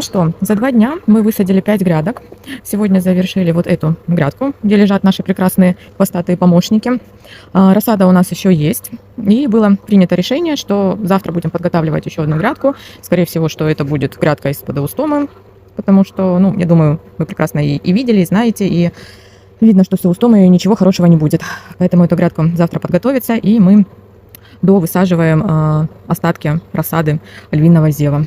что, за 2 дня мы высадили 5 грядок. Сегодня завершили вот эту грядку, где лежат наши прекрасные хвостатые помощники. Рассада у нас еще есть. И было принято решение, что завтра будем подготавливать еще одну грядку. Скорее всего, что это будет грядка из подоустомы, потому что, ну, я думаю, вы прекрасно и видели, и знаете, и видно, что с устомой ничего хорошего не будет. Поэтому эту грядку завтра подготовится, и мы довысаживаем остатки рассады львиного зева.